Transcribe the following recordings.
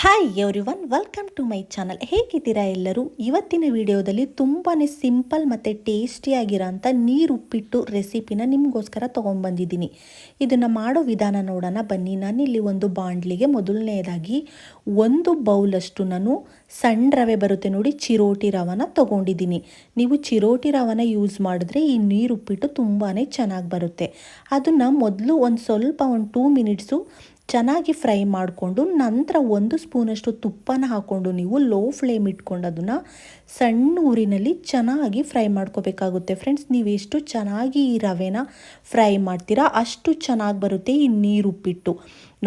Hi everyone, welcome to my channel. ಹೇಗಿದ್ದೀರಾ ಎಲ್ಲರೂ? ಇವತ್ತಿನ ವಿಡಿಯೋದಲ್ಲಿ ತುಂಬಾ ಸಿಂಪಲ್ ಮತ್ತು ಟೇಸ್ಟಿಯಾಗಿರೋಂಥ ನೀರು ಉಪ್ಪಿಟ್ಟು ರೆಸಿಪಿನ ನಿಮಗೋಸ್ಕರ ತೊಗೊಂಡ್ಬಂದಿದ್ದೀನಿ. ಇದನ್ನು ಮಾಡೋ ವಿಧಾನ ನೋಡೋಣ ಬನ್ನಿ. ನಾನಿಲ್ಲಿ ಒಂದು ಬಾಣಲಿಗೆ ಮೊದಲನೇದಾಗಿ 1 ಬೌಲಷ್ಟು ನಾನು ಸಣ್ಣ ರವೆ ಬರುತ್ತೆ ನೋಡಿ, ಚಿರೋಟಿ ರವನ ತೊಗೊಂಡಿದ್ದೀನಿ. ನೀವು ಚಿರೋಟಿ ರವನ ಯೂಸ್ ಮಾಡಿದ್ರೆ ಈ ನೀರು ಉಪ್ಪಿಟ್ಟು ತುಂಬಾ ಚೆನ್ನಾಗಿ ಬರುತ್ತೆ. ಅದನ್ನು ಮೊದಲು ಒಂದು 2 ಮಿನಿಟ್ಸು ಚೆನ್ನಾಗಿ ಫ್ರೈ ಮಾಡಿಕೊಂಡು ನಂತರ 1 ಸ್ಪೂನಷ್ಟು ತುಪ್ಪನ ಹಾಕ್ಕೊಂಡು ನೀವು ಲೋ ಫ್ಲೇಮ್ ಇಟ್ಕೊಂಡು ಅದನ್ನು ಸಣ್ಣ ಊರಿನಲ್ಲಿ ಚೆನ್ನಾಗಿ ಫ್ರೈ ಮಾಡ್ಕೋಬೇಕಾಗುತ್ತೆ. ಫ್ರೆಂಡ್ಸ್, ನೀವು ಎಷ್ಟು ಚೆನ್ನಾಗಿ ಈ ರವೆನ ಫ್ರೈ ಮಾಡ್ತೀರಾ ಅಷ್ಟು ಚೆನ್ನಾಗಿ ಬರುತ್ತೆ ಈ ನೀರು ಉಪ್ಪಿಟ್ಟು.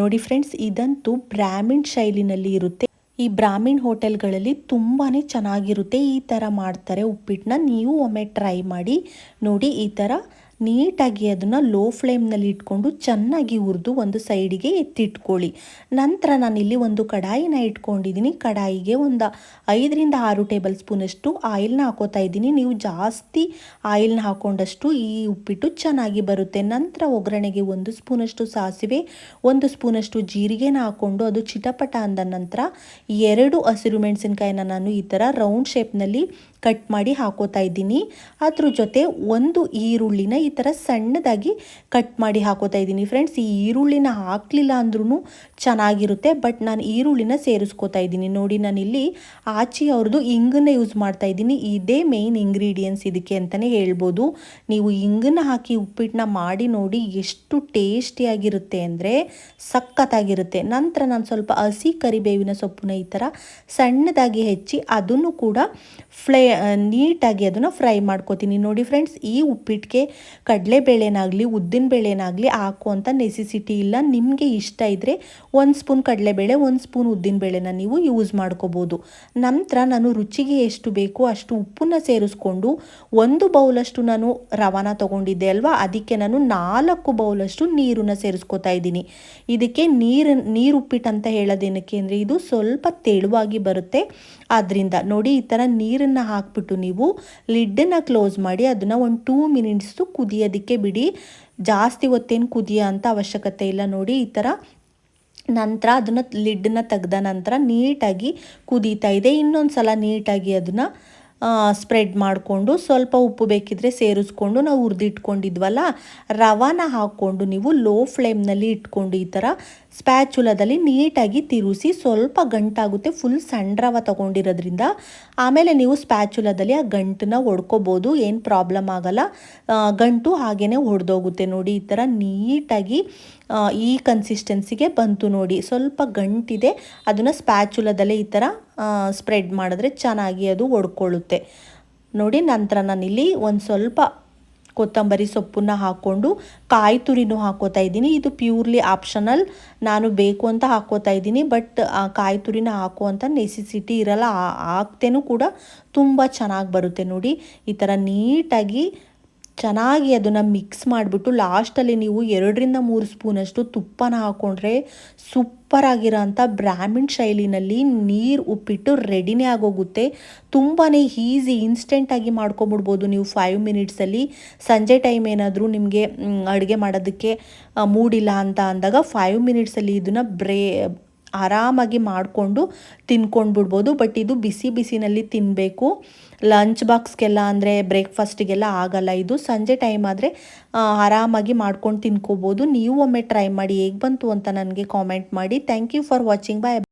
ನೋಡಿ ಫ್ರೆಂಡ್ಸ್, ಇದಂತೂ ಬ್ರಾಹ್ಮಿಣ್ ಶೈಲಿನಲ್ಲಿ ಇರುತ್ತೆ. ಈ ಬ್ರಾಹ್ಮಿಣ್ ಹೋಟೆಲ್ಗಳಲ್ಲಿ ತುಂಬಾ ಚೆನ್ನಾಗಿರುತ್ತೆ. ಈ ಥರ ಮಾಡ್ತಾರೆ ಉಪ್ಪಿಟ್ಟನ್ನ. ನೀವು ಒಮ್ಮೆ ಟ್ರೈ ಮಾಡಿ ನೋಡಿ. ಈ ಥರ ನೀಟಾಗಿ ಅದನ್ನು ಲೋ ಫ್ಲೇಮ್ನಲ್ಲಿ ಇಟ್ಕೊಂಡು ಚೆನ್ನಾಗಿ ಹುರಿದು ಒಂದು ಸೈಡಿಗೆ ಎತ್ತಿಟ್ಕೊಳ್ಳಿ. ನಂತರ ನಾನಿಲ್ಲಿ ಒಂದು ಕಡಾಯಿನ ಇಟ್ಕೊಂಡಿದ್ದೀನಿ. ಕಡಾಯಿಗೆ ಒಂದು 5ರಿಂದ 6 ಟೇಬಲ್ ಸ್ಪೂನಷ್ಟು ಆಯಿಲ್ನ ಹಾಕೋತಾ ಇದ್ದೀನಿ. ನೀವು ಜಾಸ್ತಿ ಆಯಿಲ್ನ ಹಾಕೊಂಡಷ್ಟು ಈ ಉಪ್ಪಿಟ್ಟು ಚೆನ್ನಾಗಿ ಬರುತ್ತೆ. ನಂತರ ಒಗ್ಗರಣೆಗೆ 1 ಸ್ಪೂನಷ್ಟು ಸಾಸಿವೆ, 1 ಸ್ಪೂನಷ್ಟು ಜೀರಿಗೆನ ಹಾಕ್ಕೊಂಡು ಅದು ಚಿಟಪಟ ಅಂದ ನಂತರ 2 ಹಸಿರು ಮೆಣಸಿನ್ಕಾಯಿನ ನಾನು ಈ ಥರ ರೌಂಡ್ ಶೇಪ್ನಲ್ಲಿ ಕಟ್ ಮಾಡಿ ಹಾಕೋತಾ ಇದ್ದೀನಿ. ಅದ್ರ ಜೊತೆ 1 ಈರುಳ್ಳಿನ ಈ ಥರ ಸಣ್ಣದಾಗಿ ಕಟ್ ಮಾಡಿ ಹಾಕೋತಾ ಇದ್ದೀನಿ. ಫ್ರೆಂಡ್ಸ್, ಈ ಈರುಳ್ಳಿನ ಹಾಕಲಿಲ್ಲ ಅಂದ್ರೂ ಚೆನ್ನಾಗಿರುತ್ತೆ, ಬಟ್ ನಾನು ಈರುಳ್ಳಿನ ಸೇರಿಸ್ಕೋತಾ ಇದ್ದೀನಿ. ನೋಡಿ, ನಾನಿಲ್ಲಿ ಆಚಿ ಅವ್ರದ್ದು ಇಂಗನ್ನ ಯೂಸ್ ಮಾಡ್ತಾ ಇದ್ದೀನಿ. ಇದೇ ಮೇಯ್ನ್ ಇಂಗ್ರೀಡಿಯೆಂಟ್ಸ್ ಇದಕ್ಕೆ ಅಂತಲೇ ಹೇಳ್ಬೋದು. ನೀವು ಇಂಗನ್ನ ಹಾಕಿ ಉಪ್ಪಿಟ್ಟನ್ನ ಮಾಡಿ ನೋಡಿ, ಎಷ್ಟು ಟೇಸ್ಟಿಯಾಗಿರುತ್ತೆ ಅಂದರೆ ಸಖತ್ತಾಗಿರುತ್ತೆ. ನಂತರ ನಾನು ಸ್ವಲ್ಪ ಹಸಿ ಕರಿಬೇವಿನ ಸೊಪ್ಪನ್ನ ಈ ಥರ ಸಣ್ಣದಾಗಿ ಹೆಚ್ಚಿ ಅದನ್ನು ಕೂಡ ನೀಟಾಗಿ ಅದನ್ನು ಫ್ರೈ ಮಾಡ್ಕೋತೀನಿ. ನೋಡಿ ಫ್ರೆಂಡ್ಸ್, ಈ ಉಪ್ಪಿಟ್ಟಿಗೆ ಕಡಲೆಬೇಳೆನಾಗಲಿ ಉದ್ದಿನಬೇಳೆನಾಗಲಿ ಹಾಕುವಂಥ ನೆಸೆಸಿಟಿ ಇಲ್ಲ. ನಿಮಗೆ ಇಷ್ಟ ಇದ್ದರೆ 1 ಸ್ಪೂನ್ ಕಡಲೆಬೇಳೆ, 1 ಸ್ಪೂನ್ ಉದ್ದಿನಬೇಳೆನ ನೀವು ಯೂಸ್ ಮಾಡ್ಕೋಬೋದು. ನಂತರ ನಾನು ರುಚಿಗೆ ಎಷ್ಟು ಬೇಕೋ ಅಷ್ಟು ಉಪ್ಪನ್ನು ಸೇರಿಸ್ಕೊಂಡು 1 ಬೌಲಷ್ಟು ನಾನು ರವಾನ ತೊಗೊಂಡಿದ್ದೆ ಅಲ್ವಾ, ಅದಕ್ಕೆ ನಾನು 4 ಬೌಲಷ್ಟು ನೀರನ್ನು ಸೇರಿಸ್ಕೋತಾ ಇದ್ದೀನಿ. ಇದಕ್ಕೆ ನೀರು ಉಪ್ಪಿಟ್ಟು ಅಂತ ಹೇಳೋದೇನಕ್ಕೆ ಅಂದರೆ ಇದು ಸ್ವಲ್ಪ ತೆಳುವಾಗಿ ಬರುತ್ತೆ. ಆದ್ದರಿಂದ ನೋಡಿ, ಈ ಥರ ನೀರನ್ನು ಹಾಕ್ಬಿಟ್ಟು ನೀವು ಲಿಡ್ಡನ್ನು ಕ್ಲೋಸ್ ಮಾಡಿ ಅದನ್ನು ಒಂದು 2 ಮಿನಿಟ್ಸು ಕುದಿಯೋದಕ್ಕೆ ಬಿಡಿ. ಜಾಸ್ತಿ ಹೊತ್ತೇನು ಕುದಿಯೋ ಅಂಥ ಅವಶ್ಯಕತೆ ಇಲ್ಲ. ನೋಡಿ, ಈ ಥರ ನಂತರ ಅದನ್ನು ಲಿಡ್ಡನ್ನು ತೆಗೆದ ನಂತರ ನೀಟಾಗಿ ಕುದೀತಾ ಇದೆ. ಇನ್ನೊಂದು ಸಲ ನೀಟಾಗಿ ಅದನ್ನು ಸ್ಪ್ರೆಡ್ ಮಾಡಿಕೊಂಡು ಸ್ವಲ್ಪ ಉಪ್ಪು ಬೇಕಿದ್ರೆ ಸೇರಿಸ್ಕೊಂಡು ನಾವು ಹುರಿದಿಟ್ಕೊಂಡಿದ್ವಲ್ಲ ರವಾನ ಹಾಕ್ಕೊಂಡು ನೀವು ಲೋ ಫ್ಲೇಮ್ನಲ್ಲಿ ಇಟ್ಕೊಂಡು ಈ ಥರ ಸ್ಪ್ಯಾಚುಲದಲ್ಲಿ ನೀಟಾಗಿ ತಿರುಗಿಸಿ. ಸ್ವಲ್ಪ ಗಂಟಾಗುತ್ತೆ, ಫುಲ್ ಸಣ್ಣ ರವೆ ತೊಗೊಂಡಿರೋದ್ರಿಂದ. ಆಮೇಲೆ ನೀವು ಸ್ಪ್ಯಾಚುಲದಲ್ಲಿ ಆ ಗಂಟನ್ನ ಹೊಡ್ಕೋಬೋದು, ಏನು ಪ್ರಾಬ್ಲಮ್ ಆಗಲ್ಲ. ಗಂಟು ಹಾಗೇ ಹೊಡೆದೋಗುತ್ತೆ. ನೋಡಿ, ಈ ಥರ ನೀಟಾಗಿ ಈ ಕನ್ಸಿಸ್ಟೆನ್ಸಿಗೆ ಬಂತು ನೋಡಿ. ಸ್ವಲ್ಪ ಗಂಟಿದೆ, ಅದನ್ನು ಸ್ಪ್ಯಾಚುಲದಲ್ಲೇ ಈ ಥರ ಸ್ಪ್ರೆಡ್ ಮಾಡಿದ್ರೆ ಚೆನ್ನಾಗಿ ಅದು ಹೊಡ್ಕೊಳ್ಳುತ್ತೆ ನೋಡಿ. ನಂತರ ನಾನಿಲ್ಲಿ ಒಂದು ಸ್ವಲ್ಪ ಕೊತ್ತಂಬರಿ ಸೊಪ್ಪನ್ನ ಹಾಕ್ಕೊಂಡು ಕಾಯಿ ತುರಿನೂ ಹಾಕೋತಾ ಇದ್ದೀನಿ. ಇದು ಪ್ಯೂರ್ಲಿ ಆಪ್ಷನಲ್, ನಾನು ಬೇಕು ಅಂತ ಹಾಕೋತಾ ಇದ್ದೀನಿ. ಬಟ್ ಕಾಯಿ ತುರಿನ ಹಾಕುವಂಥ ನೆಸೆಸಿಟಿ ಇರಲ್ಲ, ಹಾಕ್ತೇನೂ ಕೂಡ ತುಂಬ ಚೆನ್ನಾಗಿ ಬರುತ್ತೆ. ನೋಡಿ, ಈ ಥರ ನೀಟಾಗಿ ಚೆನ್ನಾಗಿ ಅದನ್ನು ಮಿಕ್ಸ್ ಮಾಡಿಬಿಟ್ಟು ಲಾಸ್ಟಲ್ಲಿ ನೀವು 2ರಿಂದ 3 ಸ್ಪೂನಷ್ಟು ತುಪ್ಪನ ಹಾಕ್ಕೊಂಡ್ರೆ ಸೂಪರಾಗಿರೋಂಥ ಬ್ರಾಹ್ಮಿಣ್ ಶೈಲಿನಲ್ಲಿ ನೀರು ಉಪ್ಪಿಟ್ಟು ರೆಡಿನೇ ಆಗೋಗುತ್ತೆ. ತುಂಬಾ ಈಸಿ, ಇನ್ಸ್ಟೆಂಟಾಗಿ ಮಾಡ್ಕೊಂಬಿಡ್ಬೋದು ನೀವು 5 ಮಿನಿಟ್ಸಲ್ಲಿ. ಸಂಜೆ ಟೈಮ್ ಏನಾದರೂ ನಿಮಗೆ ಅಡುಗೆ ಮಾಡೋದಕ್ಕೆ ಮೂಡಿಲ್ಲ ಅಂತ ಅಂದಾಗ 5 ಮಿನಿಟ್ಸಲ್ಲಿ ಇದನ್ನು ಆರಾಮಾಗಿ ಮಾಡಿಕೊಂಡು ತಿನ್ಕೊಂಡು ಬಿಡ್ಬೋದು. ಬಟ್ ಇದು ಬಿಸಿ ಬಿಸಿನಲ್ಲಿ ತಿನ್ನಬೇಕು. ಲಂಚ್ ಬಾಕ್ಸ್ಗೆಲ್ಲ ಅಂದರೆ ಬ್ರೇಕ್ಫಾಸ್ಟಿಗೆಲ್ಲ ಆಗಲ್ಲ ಇದು. ಸಂಜೆ ಟೈಮ್ ಆದರೆ ಆರಾಮಾಗಿ ಮಾಡ್ಕೊಂಡು ತಿನ್ಕೋಬೋದು. ನೀವು ಒಮ್ಮೆ ಟ್ರೈ ಮಾಡಿ, ಹೇಗೆ ಬಂತು ಅಂತ ನನಗೆ ಕಾಮೆಂಟ್ ಮಾಡಿ. Thank you for watching. Bye.